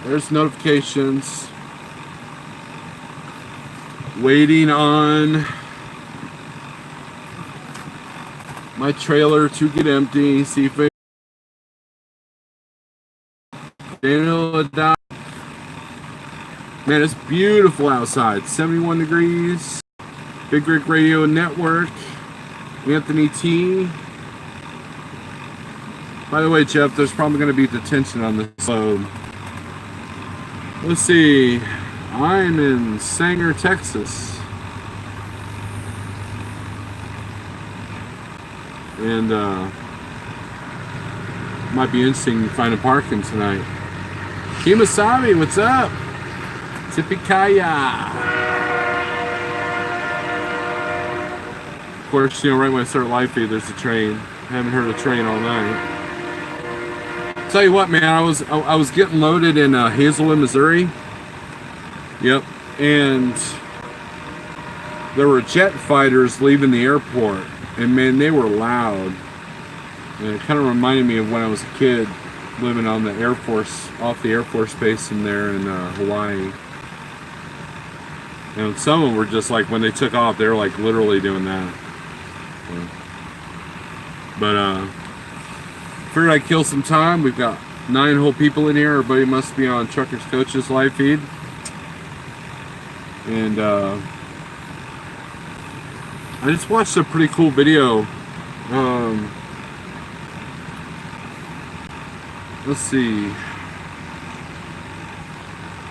There's notifications. Waiting on my trailer to get empty. See if Daniel Adai. Man, it's beautiful outside. 71 degrees. Big Rick Radio Network. Anthony T. By the way, Jeff, there's probably going to be detention on this load. Let's see. I'm in Sanger, Texas. And might be interesting finding parking tonight. Kimasabi, what's up? Tipikaya. Of course, you know, right when I start live feed, there's a train. I haven't heard a train all night. Tell you what, man, I was getting loaded in Hazelwood, Missouri. Yep, and there were jet fighters leaving the airport, and man, they were loud. And it kind of reminded me of when I was a kid, living on the Air Force, off the Air Force base in there in Hawaii. And some of them were just like, when they took off, they were like literally doing that. But figured I'd kill some time. We've got 9 whole people in here. Everybody must be on Truckers Coach's live feed. And I just watched a pretty cool video. Let's see.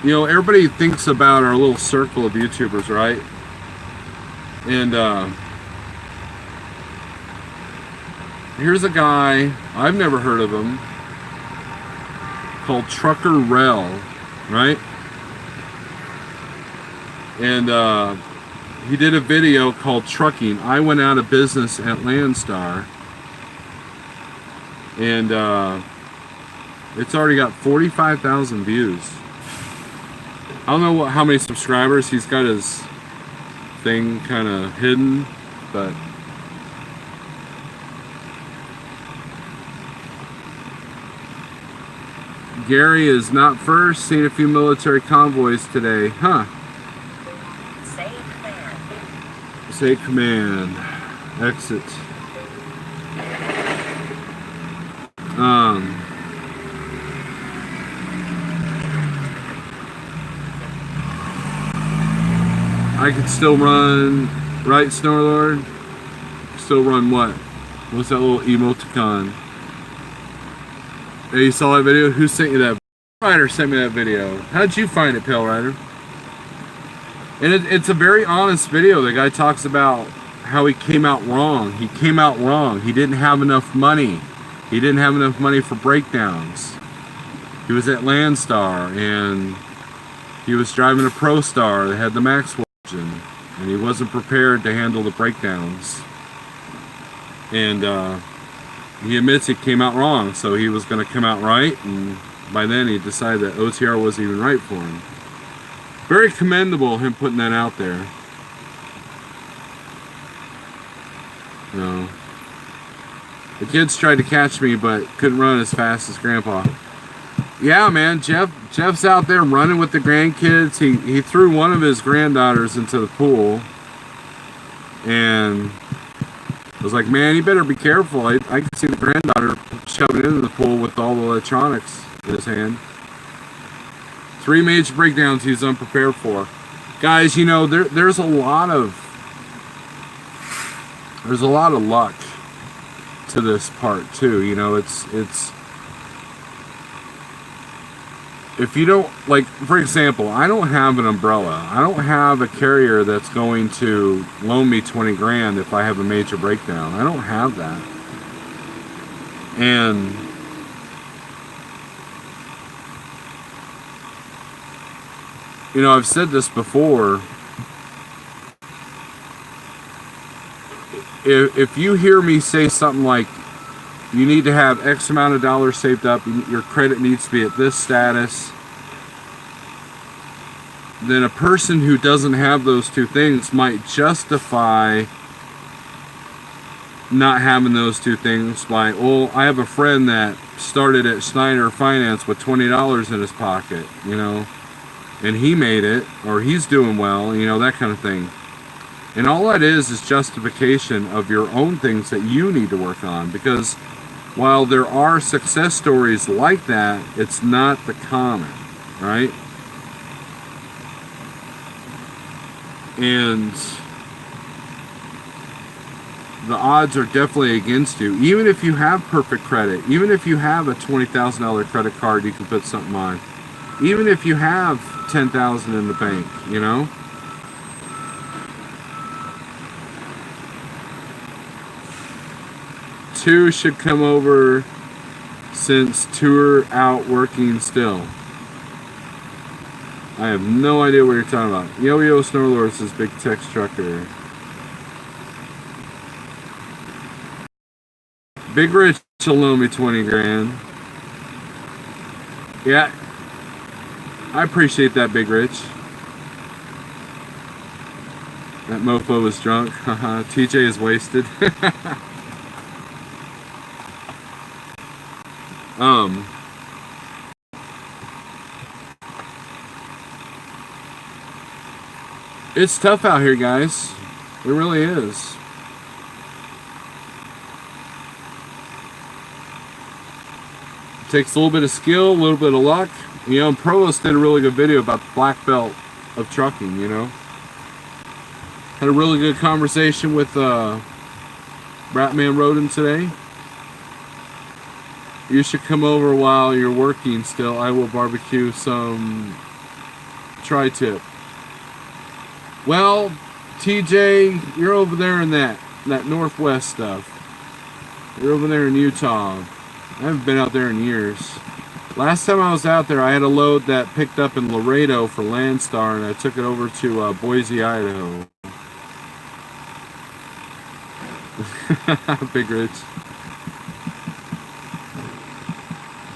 You know, everybody thinks about our little circle of YouTubers, right? And here's a guy, I've never heard of him, called Trucker Rel, right? And he did a video called Trucking. I went out of business at Landstar. And it's already got 45,000 views. I don't know how many subscribers. He's got his thing kind of hidden, but Gary is not first. Seen a few military convoys today. Huh. Say command. Exit. I could still run, right, Snorlord? Still run what? What's that little emoticon? Hey, you saw that video? Who sent you that? Pale Rider sent me that video. How'd you find it, Pale Rider? And it's a very honest video. The guy talks about how he came out wrong. He came out wrong. He didn't have enough money. He didn't have enough money for breakdowns. He was at Landstar and he was driving a ProStar that had the Maxwell engine, and he wasn't prepared to handle the breakdowns. And he admits he came out wrong, so he was going to come out right, and by then he decided that OTR wasn't even right for him. Very commendable, him putting that out there. You know, the kids tried to catch me, but couldn't run as fast as Grandpa. Yeah, man, Jeff's out there running with the grandkids. He threw one of his granddaughters into the pool, and I was like, man, you better be careful. I can see the granddaughter shoving into the pool with all the electronics in his hand. 3 major breakdowns he's unprepared for. Guys, you know, there's a lot of luck to this part too. You know, it's if you don't, like, for example, I don't have an umbrella. I don't have a carrier that's going to loan me 20 grand if I have a major breakdown. I don't have that. And you know, I've said this before. If you hear me say something like, you need to have X amount of dollars saved up, your credit needs to be at this status, then a person who doesn't have those two things might justify not having those two things by, oh, I have a friend that started at Schneider Finance with $20 in his pocket, you know, and he made it, or he's doing well, you know, that kind of thing. And all that is justification of your own things that you need to work on, because while there are success stories like that, it's not the common, right? And the odds are definitely against you. Even if you have perfect credit, even if you have a $20,000 credit card you can put something on, even if you have $10,000 in the bank, you know? Two should come over since two are out working still. I have no idea what you're talking about. Yo-Yo Snowlord says Big Tex Trucker. Big Rich will loan me 20 grand. Yeah. I appreciate that, Big Rich. That mofo was drunk. Haha. TJ is wasted. It's tough out here, guys. It really is. It takes a little bit of skill, a little bit of luck. You know, Provost did a really good video about the black belt of trucking, you know. Had a really good conversation with Ratman Roden today. You should come over while you're working still. I will barbecue some tri-tip. Well, TJ, you're over there in that northwest stuff. You're over there in Utah. I haven't been out there in years. Last time I was out there, I had a load that picked up in Laredo for Landstar, and I took it over to Boise, Idaho. Big Rich.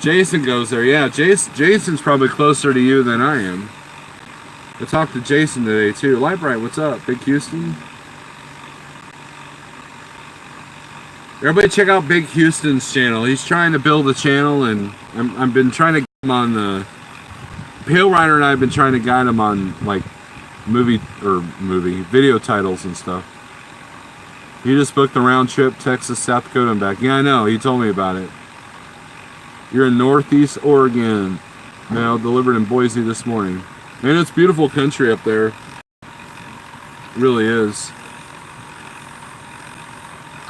Jason goes there. Yeah, Jason's probably closer to you than I am. I talked to Jason today too. Lightbright, what's up? Big Houston. Everybody check out Big Houston's channel. He's trying to build a channel, and I've been trying to get him on the Pale Rider, and I've been trying to guide him on like movie video titles and stuff. He just booked the round trip, Texas, South Dakota, and back. Yeah, I know. He told me about it. You're in Northeast Oregon. Mail delivered in Boise this morning. Man, it's beautiful country up there. It really is.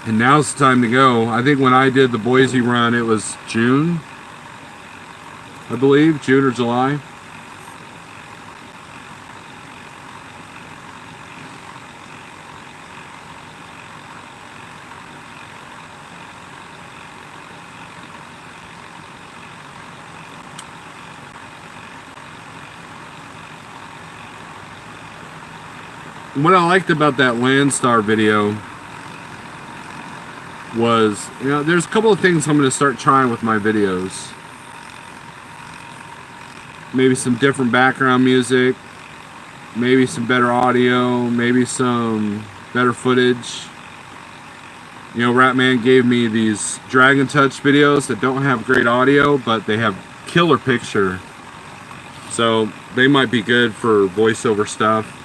And now's the time to go. I think when I did the Boise run, it was June, I believe, June or July. What I liked about that Landstar video was, you know, there's a couple of things I'm going to start trying with my videos. Maybe some different background music, maybe some better audio, maybe some better footage. You know, Ratman gave me these Dragon Touch videos that don't have great audio, but they have killer picture. So they might be good for voiceover stuff,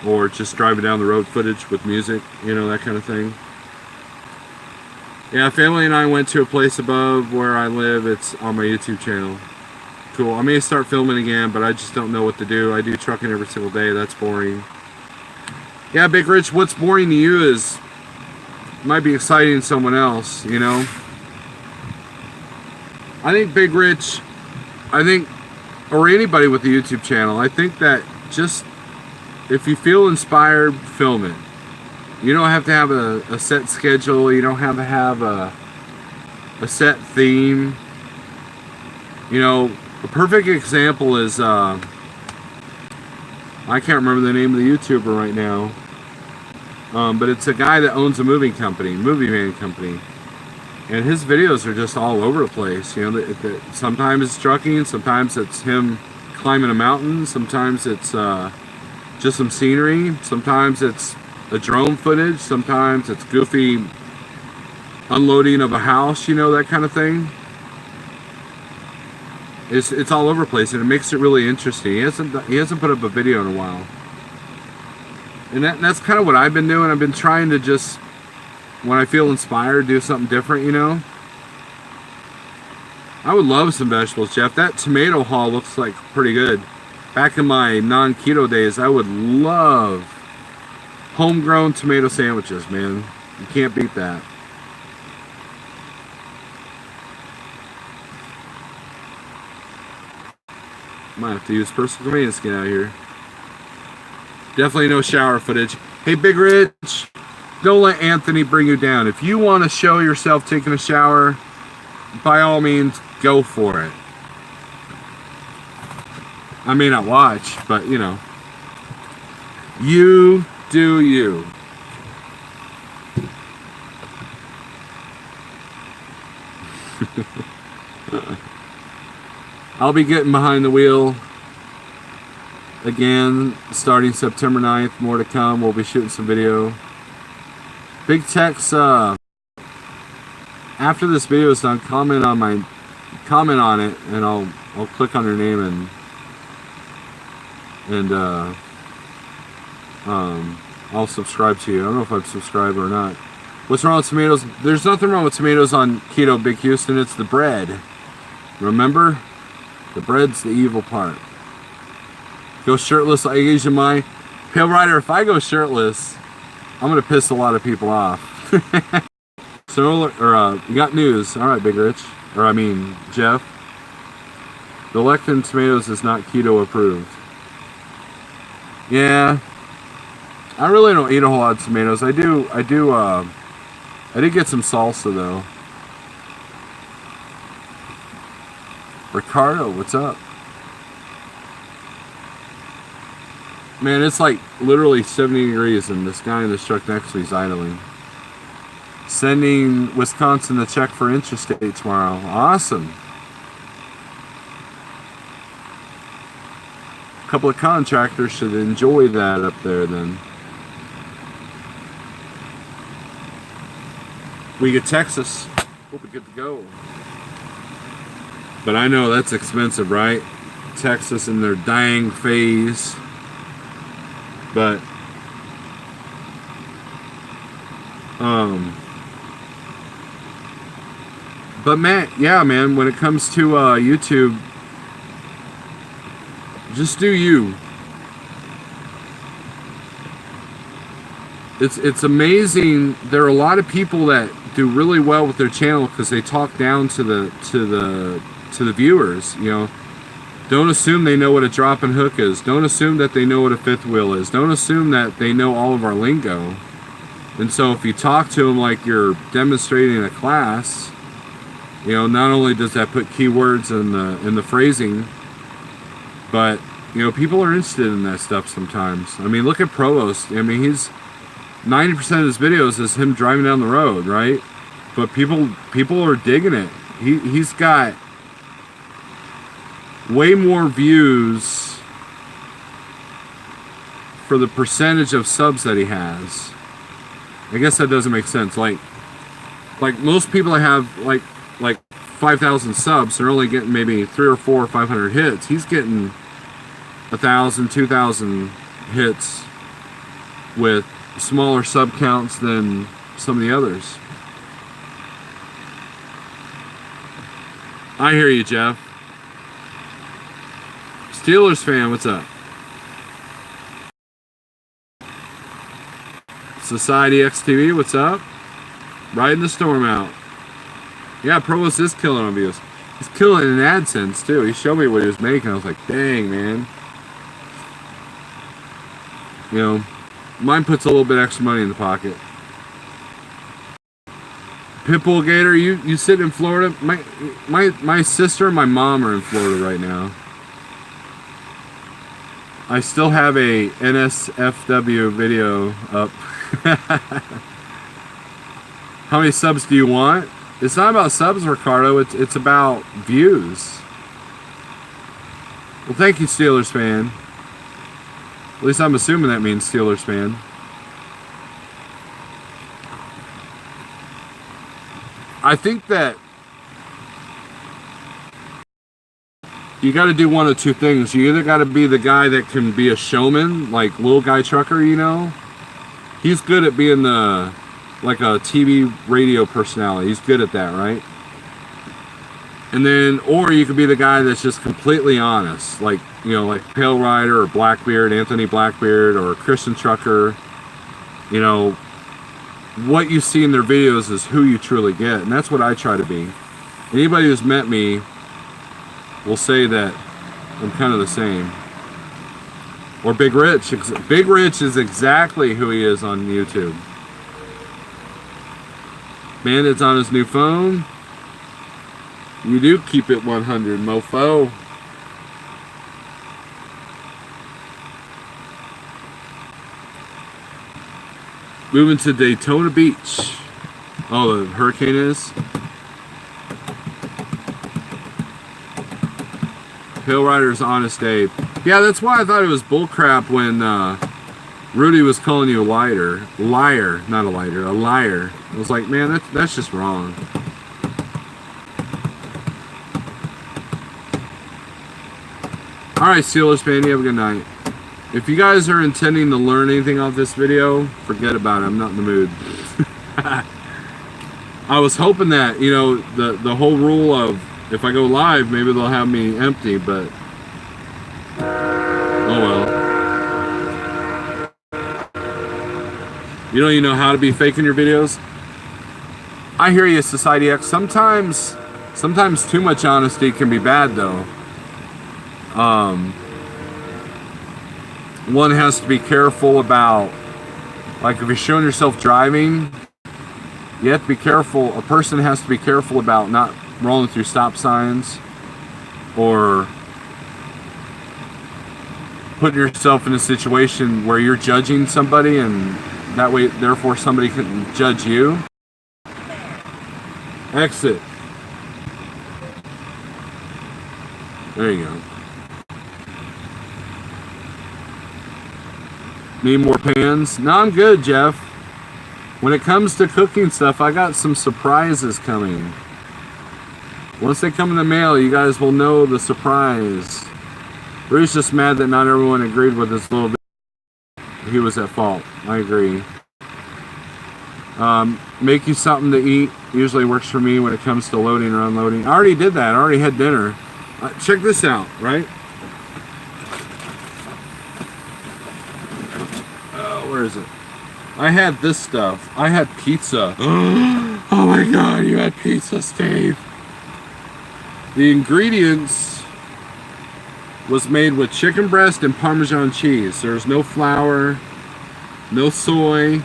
or just driving down the road footage with music, you know, that kind of thing. Yeah, family and I went to a place above where I live. It's on my YouTube channel. Cool. I may start filming again, but I just don't know what to do. I do trucking every single day. That's boring. Yeah, Big Rich, what's boring to you is might be exciting to someone else, you know? I think Big Rich, or anybody with a YouTube channel, I think that just, if you feel inspired, film it. You don't have to have a set schedule. You don't have to have a set theme. You know, a perfect example is, I can't remember the name of the YouTuber right now. But it's a guy that owns a movie van company. And his videos are just all over the place. You know, sometimes it's trucking, sometimes it's him climbing a mountain, sometimes it's just some scenery, sometimes it's a drone footage, sometimes it's goofy unloading of a house, you know, that kind of thing. It's all over the place, and it makes it really interesting. He hasn't put up a video in a while, and that's kind of what I've been doing. I've been trying to just, when I feel inspired, do something different, you know. I would love some vegetables, Jeff. That tomato haul looks like pretty good. Back in my non-keto days, I would love homegrown tomato sandwiches, man. You can't beat that. Might have to use personal convenience to get out of here. Definitely no shower footage. Hey, Big Rich, don't let Anthony bring you down. If you want to show yourself taking a shower, by all means, go for it. I may not watch, but you know, you do you. I'll be getting behind the wheel again starting September 9th. More to come. We'll be shooting some video. Big Tex, after this video is done, comment on it, and I'll click on your name and I'll subscribe to you. I don't know if I've subscribed or not. What's wrong with tomatoes? There's nothing wrong with tomatoes on keto, Big Houston. It's the bread. Remember? The bread's the evil part. Go shirtless like Asian Mai. Pale Rider, if I go shirtless, I'm gonna piss a lot of people off. So, you got news. Alright, Big Rich. Or I mean, Jeff. The Lectin tomatoes is not keto approved. Yeah. I really don't eat a whole lot of tomatoes. I did get some salsa though. Ricardo, what's up? Man, it's like literally 70 degrees and this guy in this truck next to me is idling. Sending Wisconsin a check for interstate tomorrow. Awesome. A couple of contractors should enjoy that up there then. We get Texas. Hope we're good to go. But I know that's expensive, right? Texas in their dying phase. But Matt, yeah, man, when it comes to YouTube, just do you. It's amazing. There are a lot of people that do really well with their channel because they talk down to the viewers, you know. Don't assume they know what a drop and hook is. Don't assume that they know what a fifth wheel is. Don't assume that they know all of our lingo. And so if you talk to them like you're demonstrating a class, you know, not only does that put keywords in the phrasing, but you know, people are interested in that stuff sometimes. I mean, look at Provost. I mean, he's 90% of his videos is him driving down the road, right? But people are digging it. He's got way more views for the percentage of subs that he has. I guess that doesn't make sense. Like most people that have like 5,000 subs, they're only getting maybe 300 or 400 or 500 hits. He's getting 1,000, 2,000 hits with smaller sub counts than some of the others. I hear you, Jeff. Steelers fan, what's up? Society XTV, what's up? Riding the storm out. Yeah, Provost is killing on views. He's killing in AdSense too. He showed me what he was making. I was like, dang, man. You know, mine puts a little bit extra money in the pocket. Pitbull Gator, you sit in Florida? My sister and my mom are in Florida right now. I still have a NSFW video up. How many subs do you want? It's not about subs, Ricardo. It's about views. Well, thank you, Steelers fan. At least I'm assuming that means Steelers fan. I think that you got to do one of two things. You either got to be the guy that can be a showman, like Little Guy Trucker, you know. He's good at being like a TV radio personality. He's good at that, right? And then, or you could be the guy that's just completely honest, like, you know, like Pale Rider or Blackbeard, Anthony Blackbeard, or Christian Trucker. You know, what you see in their videos is who you truly get, and that's what I try to be. Anybody who's met me will say that I'm kind of the same. Or Big Rich. Big Rich is exactly who he is on YouTube. Bandit's on his new phone. You do keep it 100, mofo. Moving to Daytona Beach. Oh, the hurricane is? Pale Rider's Honest Dave. Yeah, that's why I thought it was bullcrap when Rudy was calling you a liar. Liar, not a lighter, a liar. I was like, man, that's just wrong. Alright, Steelers fan, you have a good night. If you guys are intending to learn anything off this video, forget about it. I'm not in the mood. I was hoping that, you know, the whole rule of if I go live, maybe they'll have me empty, but oh well. You don't even know how to be faking your videos? I hear you, Society X. Sometimes too much honesty can be bad, though. One has to be careful about, like, if you're showing yourself driving, you have to be careful. A person has to be careful about not rolling through stop signs or putting yourself in a situation where you're judging somebody, and that way, therefore, somebody can judge you. Exit. There you go. Need more pans? No, I'm good, Jeff. When it comes to cooking stuff, I got some surprises coming. Once they come in the mail, you guys will know the surprise. Rudy's just mad that not everyone agreed with his little bit. He was at fault. I agree. Make you something to eat usually works for me when it comes to loading or unloading. I already did that. I already had dinner. Check this out, right? Where is it? I had this stuff. I had pizza. Oh my god, you had pizza, Steve. The ingredients was made with chicken breast and Parmesan cheese. There's no flour, no soy.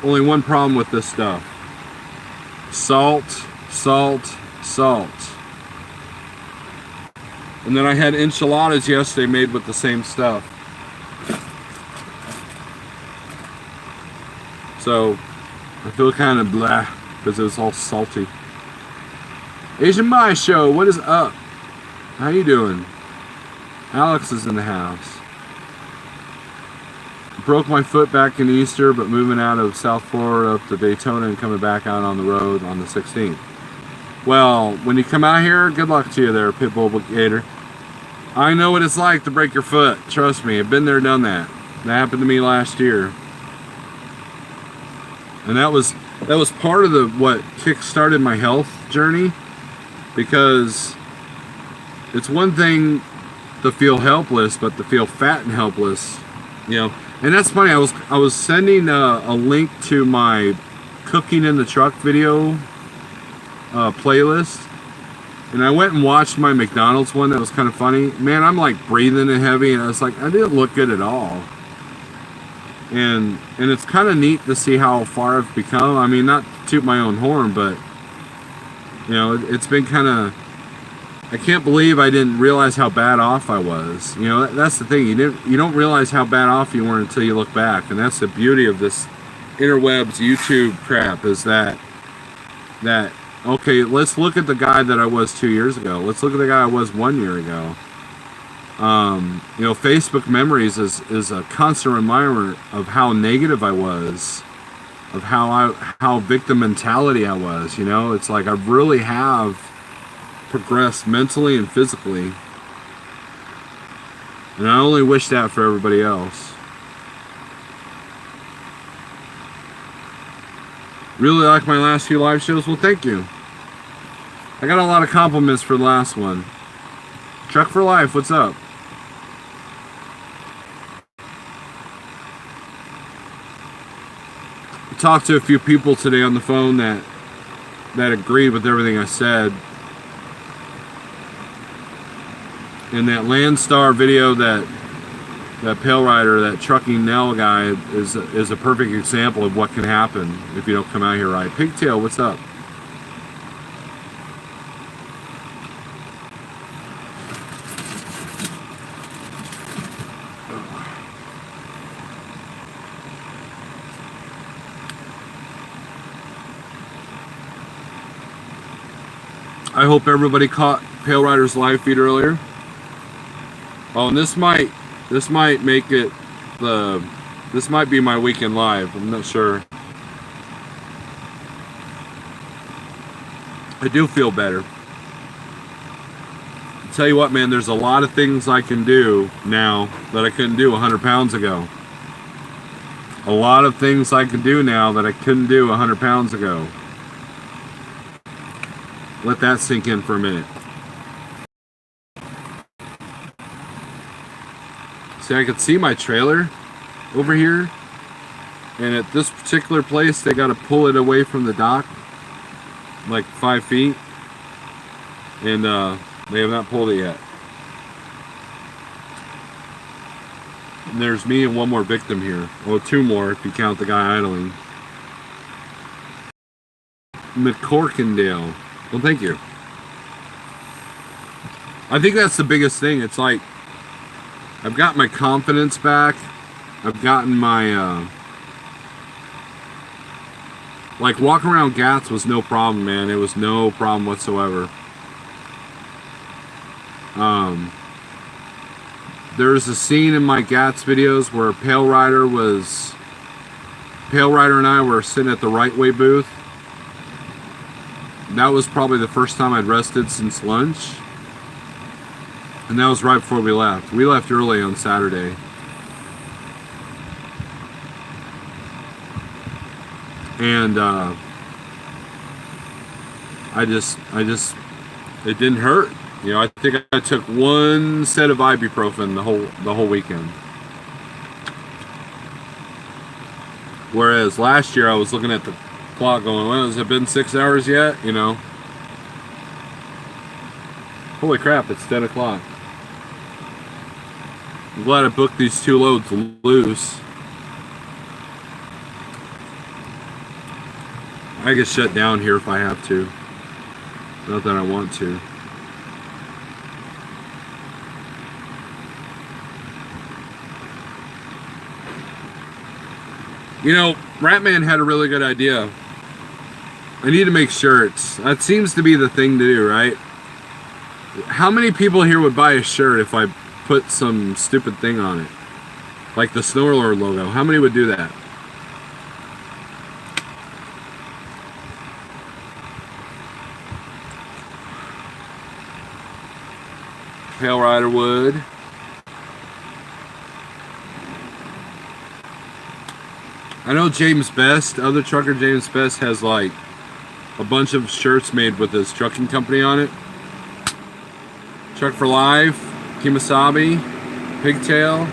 Only one problem with this stuff. Salt, salt, salt. And then I had enchiladas yesterday made with the same stuff. So I feel kind of blah because it was all salty. Asian Mai Show, what is up? How you doing? Alex is in the house. Broke my foot back in Easter, but moving out of South Florida up to Daytona and coming back out on the road on the 16th. Well, when you come out here, good luck to you there, Pitbull Gator. I know what it's like to break your foot. Trust me, I've been there, done that. That happened to me last year. And that was part of what kick-started my health journey, because it's one thing to feel helpless, but to feel fat and helpless, you know. And that's funny, I was sending a link to my cooking in the truck video playlist, and I went and watched my McDonald's one. That was kind of funny. Man, I'm like breathing and heavy, and I was like, I didn't look good at all. And it's kind of neat to see how far I've become. I mean, not to toot my own horn, but you know, it's been kind of, I can't believe I didn't realize how bad off I was. You know, that's the thing. You don't realize how bad off you were until you look back. And that's the beauty of this interwebs YouTube crap, is that okay, let's look at the guy that I was 2 years ago. Let's look at the guy I was 1 year ago. You know, Facebook memories is a constant reminder of how negative I was of how victim mentality I was. You know, it's like I really have progressed mentally and physically, and I only wish that for everybody else. Really like my last few live shows? Well, thank you. I got a lot of compliments for the last one. Truck for Life, what's up? I talked to a few people today on the phone that agreed with everything I said. In that Landstar video, that Pale Rider, that trucking Nell guy is a perfect example of what can happen if you don't come out here right. Pigtail, what's up? I hope everybody caught Pale Rider's live feed earlier. Oh, and this might make it this might be my weekend live. I'm not sure. I do feel better. I'll tell you what, man, there's a lot of things I can do now that I couldn't do 100 pounds ago. A lot of things I can do now that I couldn't do 100 pounds ago. Let that sink in for a minute. See, I could see my trailer over here, and at this particular place they got to pull it away from the dock like 5 feet, and they have not pulled it yet. And there's me and one more victim here. Well, 2 more if you count the guy idling. McCorkindale. Well, thank you. I think that's the biggest thing. It's like I've got my confidence back. I've gotten my like walking around Gats was no problem, man. It was no problem whatsoever. There's a scene in my Gats videos where Pale Rider and I were sitting at the Right Way booth. That was probably the first time I'd rested since lunch. And that was right before we left. We left early on Saturday. And I just it didn't hurt. You know, I think I took 1 set of ibuprofen the whole weekend. Whereas last year I was looking at the clock going, well, has it been 6 hours yet? You know. Holy crap, it's 10 o'clock. I'm glad I booked these 2 loads loose. I can shut down here if I have to. Not that I want to. You know, Ratman had a really good idea. I need to make shirts. That seems to be the thing to do, right? How many people here would buy a shirt if I put some stupid thing on it? Like the Snorlord logo. How many would do that? Pale Rider would. I know James Best, other trucker James Best, has like a bunch of shirts made with his trucking company on it. Truck for Life, Kimasabi, Pigtail.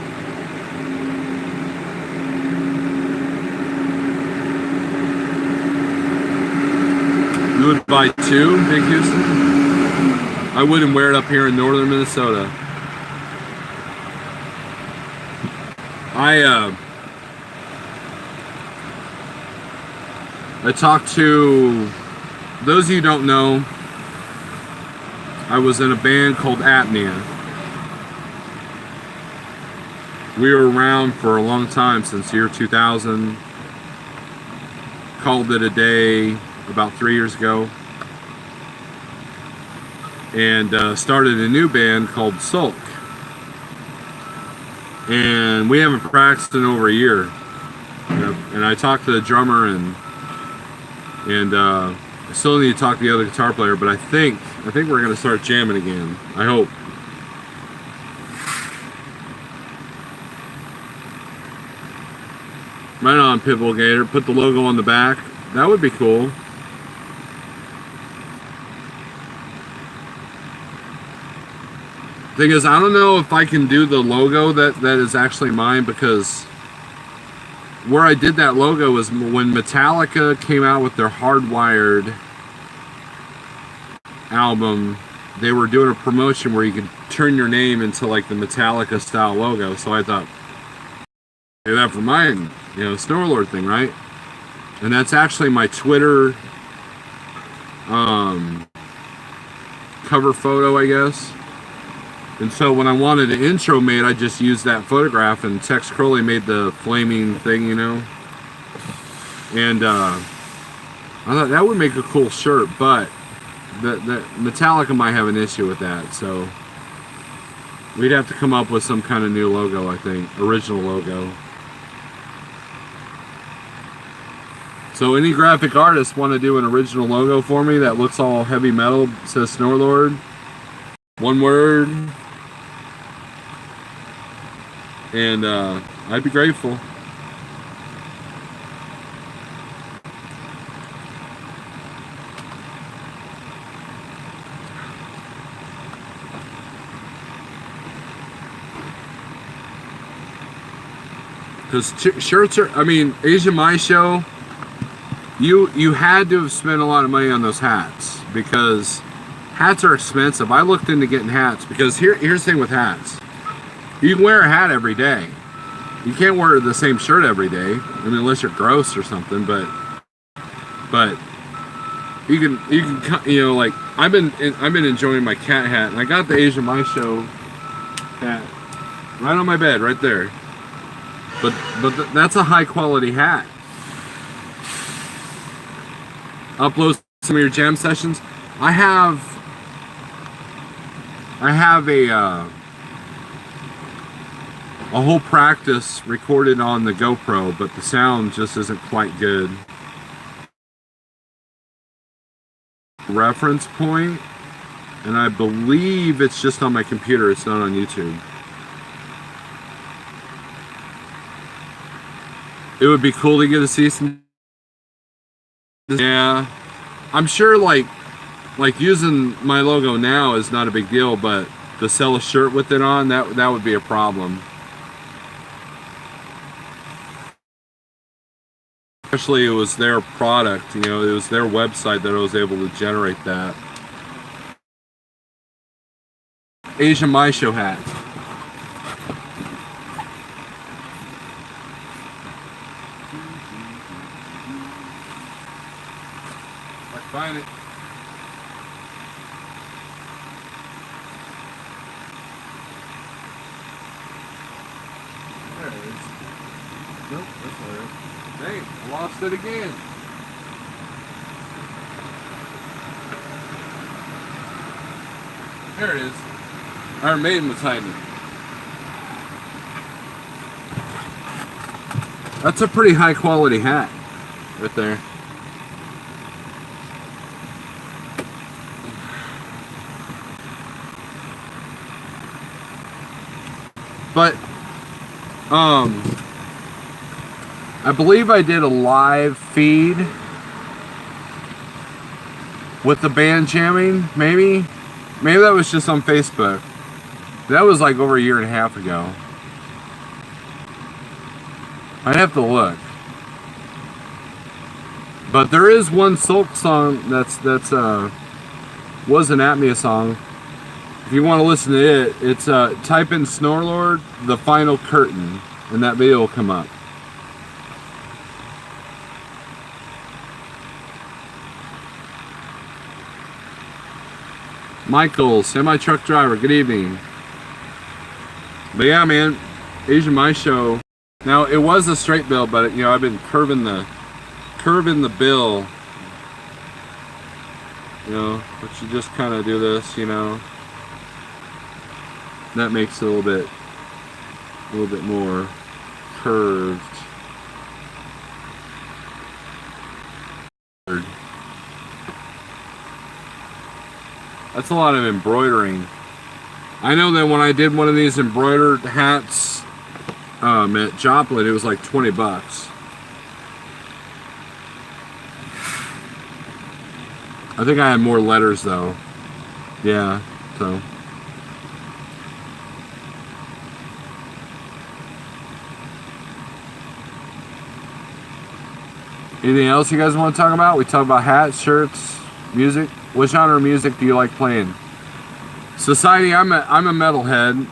You would buy 2, Big Houston? I wouldn't wear it up here in northern Minnesota. I talked to, those of you who don't know, I was in a band called Apnea. We were around for a long time, since year 2000. Called it a day about 3 years ago. And started a new band called Sulk. And we haven't practiced in over a year. You and I talked to the drummer and I still need to talk to the other guitar player, but I think we're gonna start jamming again. I hope. Right on, Pitbull Gator. Put the logo on the back. That would be cool. Thing is, I don't know if I can do the logo that is actually mine, because where I did that logo was when Metallica came out with their Hardwired album. They were doing a promotion where you could turn your name into like the Metallica style logo. So I thought, do that for mine, you know, Snorlord thing, right? And that's actually my Twitter cover photo, I guess. And so when I wanted an intro made, I just used that photograph, and Tex Crowley made the flaming thing, you know. And I thought that would make a cool shirt, but the Metallica might have an issue with that, so we'd have to come up with some kind of new logo, I think, original logo. So any graphic artists want to do an original logo for me that looks all heavy metal, says Snorlord, one word, and I'd be grateful. Because shirts are, I mean, Asia My Show, you had to have spent a lot of money on those hats, because hats are expensive. I looked into getting hats, because here's the thing with hats. You can wear a hat every day. You can't wear the same shirt every day. I mean, unless you're gross or something, but you can, you know, like I've been enjoying my cat hat, and I got the Asia My Show hat right on my bed, right there. But that's a high quality hat. Upload some of your jam sessions. I have a whole practice recorded on the GoPro, but the sound just isn't quite good. Reference point, and I believe it's just on my computer, it's not on YouTube. It would be cool to get a season. Yeah, I'm sure like using my logo now is not a big deal, but to sell a shirt with it on, that would be a problem. Especially it was their product, you know, it was their website that I was able to generate that. Asia My Show hat. Find it. There it is. Nope, that's not it. Dang, I lost it again. There it is. Iron Maiden was hiding it. That's a pretty high quality hat right there. But I believe I did a live feed with the band jamming, maybe that was just on Facebook. That was like over a year and a half ago. I'd have to look. But there is one Sulk song that's was an Apnea song. If you want to listen to it, it's type in Snorlord, The Final Curtain, and that video will come up. Michael, semi-truck driver, good evening. But yeah, man, Asia My Show. Now it was a straight bill, but you know I've been curving the bill. You know, but you just kind of do this, you know. That makes it a little bit more curved. That's a lot of embroidering. I know that when I did one of these embroidered hats at Joplin, it was like 20 bucks. I think I had more letters though. Yeah, so. Anything else you guys want to talk about? We talk about hats, shirts, music. What genre of music do you like playing? Society, I'm a metalhead,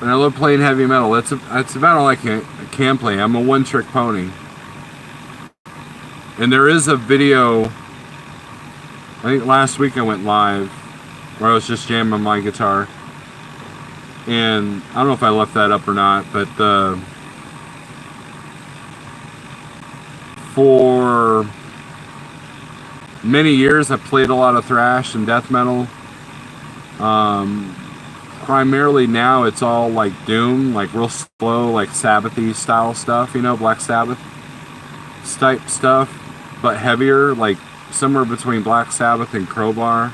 and I love playing heavy metal. That's about all I can play. I'm a one-trick pony. And there is a video, I think last week I went live, where I was just jamming my guitar. And I don't know if I left that up or not, but for many years I played a lot of thrash and death metal. Primarily now it's all like doom, like real slow, like Sabbathy style stuff, you know, Black Sabbath type stuff, but heavier, like somewhere between Black Sabbath and Crowbar.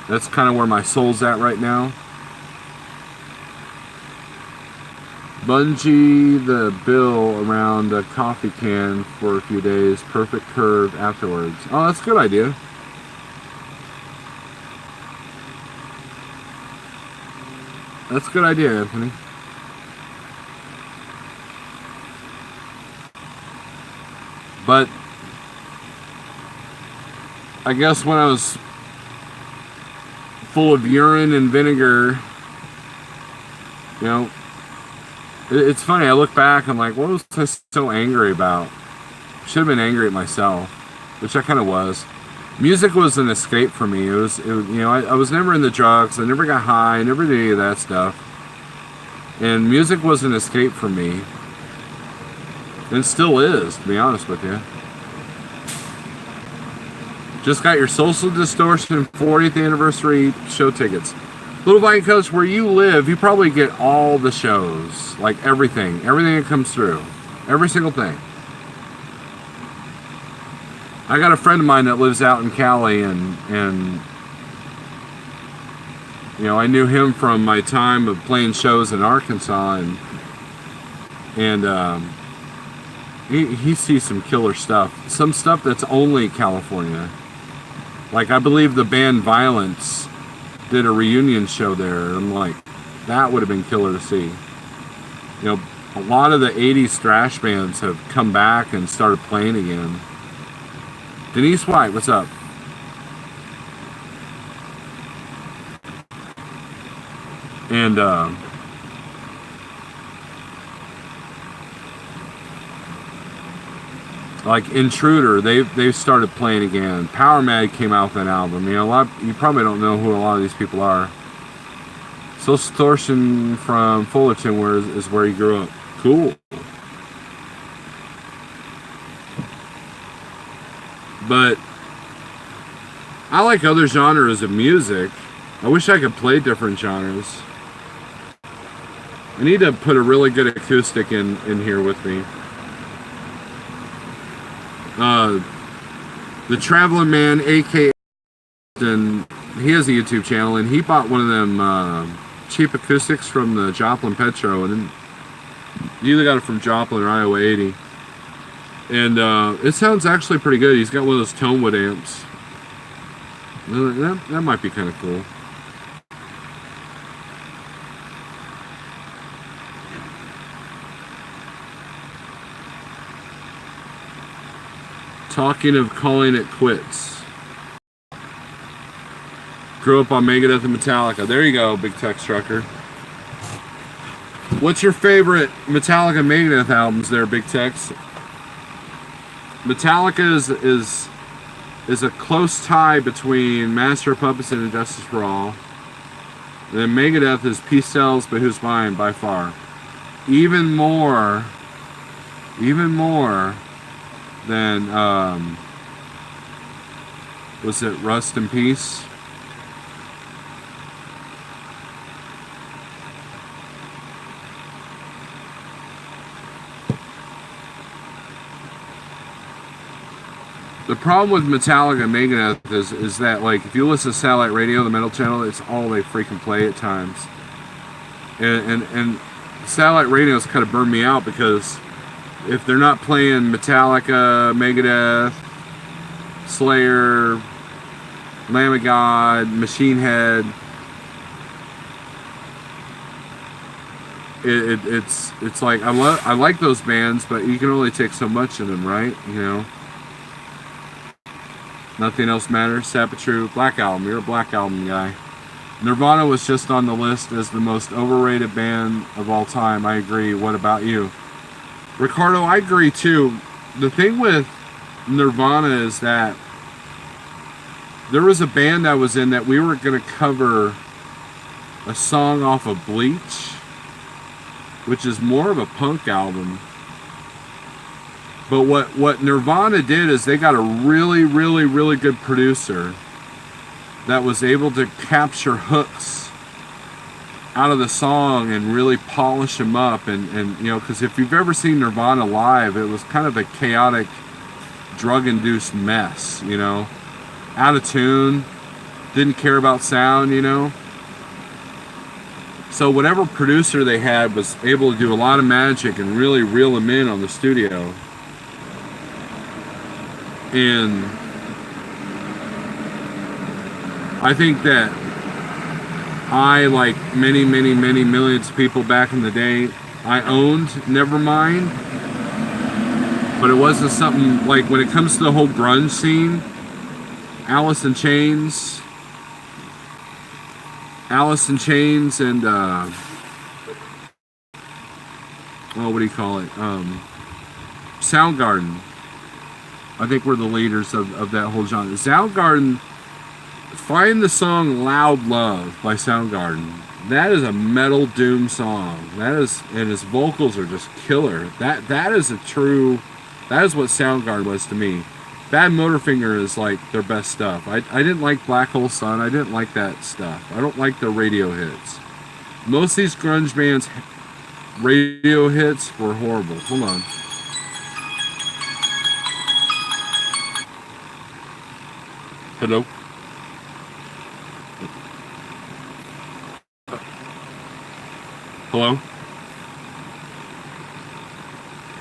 That's kind of where my soul's at right now. Bungee the bill around a coffee can for a few days. Perfect curve afterwards. Oh, that's a good idea. That's a good idea, Anthony. But I guess when I was full of urine and vinegar, you know, it's funny, I look back, I'm like, what was I so angry about? Should have been angry at myself, which I kind of was. Music was an escape for me. It was you know, I was never in the drugs, I never got high, I never did any of that stuff. And music was an escape for me. And still is, to be honest with you. Just got your Social Distortion 40th anniversary show tickets. Little Viking Coach, where you live, you probably get all the shows. Like everything that comes through. Every single thing. I got a friend of mine that lives out in Cali, and you know, I knew him from my time of playing shows in Arkansas, and he sees some killer stuff. Some stuff that's only California. Like, I believe the band Violence did a reunion show there. I'm like, that would have been killer to see. You know, a lot of the 80s thrash bands have come back and started playing again. Denise White, what's up? And like Intruder, they've started playing again. Power Mad came out with an album. You know, you probably don't know who a lot of these people are. Social Distortion from Fullerton, is where he grew up. Cool. But I like other genres of music. I wish I could play different genres. I need to put a really good acoustic in here with me. The Traveling Man, aka, and he has a YouTube channel, and he bought one of them cheap acoustics from the Joplin Petro, and you either got it from Joplin or Iowa 80. And it sounds actually pretty good. He's got one of those Tonewood amps. That might be kind of cool. Talking of calling it quits. Grew up on Megadeth and Metallica. There you go, Big Tex Trucker. What's your favorite Metallica and Megadeth albums there, Big Tex? Metallica is a close tie between Master of Puppets and Injustice for All. And then Megadeth is Peace Sells, But Who's Mine by far. Even more than was it Rust in Peace? The problem with Metallica and Megadeth is that, like, if you listen to satellite radio, the metal channel, it's all they freaking play at times. And satellite radios kind of burned me out, because if they're not playing Metallica, Megadeth, Slayer, Lamb of God, Machine Head, it's like I like those bands, but you can only take so much of them, right? You know, Nothing Else Matters, Sapatru, Black Album. You're a Black Album guy. Nirvana was just on the list as the most overrated band of all time. I agree. What about you, Ricardo? I agree too. The thing with Nirvana is that there was a band I was in that we were going to cover a song off of Bleach, which is more of a punk album. But what Nirvana did is they got a really, really, really good producer that was able to capture hooks out of the song and really polish them up. And you know, because if you've ever seen Nirvana live, it was kind of a chaotic, drug-induced mess, you know. Out of tune, didn't care about sound, you know. So whatever producer they had was able to do a lot of magic and really reel them in on the studio. And I think that I, like many, many, many millions of people back in the day, I owned Nevermind. But it wasn't something, like, when it comes to the whole grunge scene, Alice in Chains and what do you call it? Soundgarden. I think we're the leaders of that whole genre. Soundgarden, find the song Loud Love by Soundgarden. That is a metal doom song. That is, and his vocals are just killer. That is what Soundgarden was to me. Bad Motorfinger is like their best stuff. I didn't like Black Hole Sun. I didn't like that stuff. I don't like their radio hits. Most of these grunge bands' radio hits were horrible. Hold on. Hello? Hello?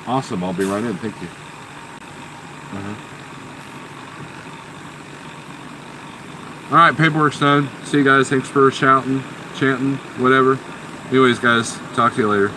Awesome. I'll be right in. Thank you. All right, paperwork's done. See you guys. Thanks for shouting, chanting, whatever. Anyways, guys, talk to you later.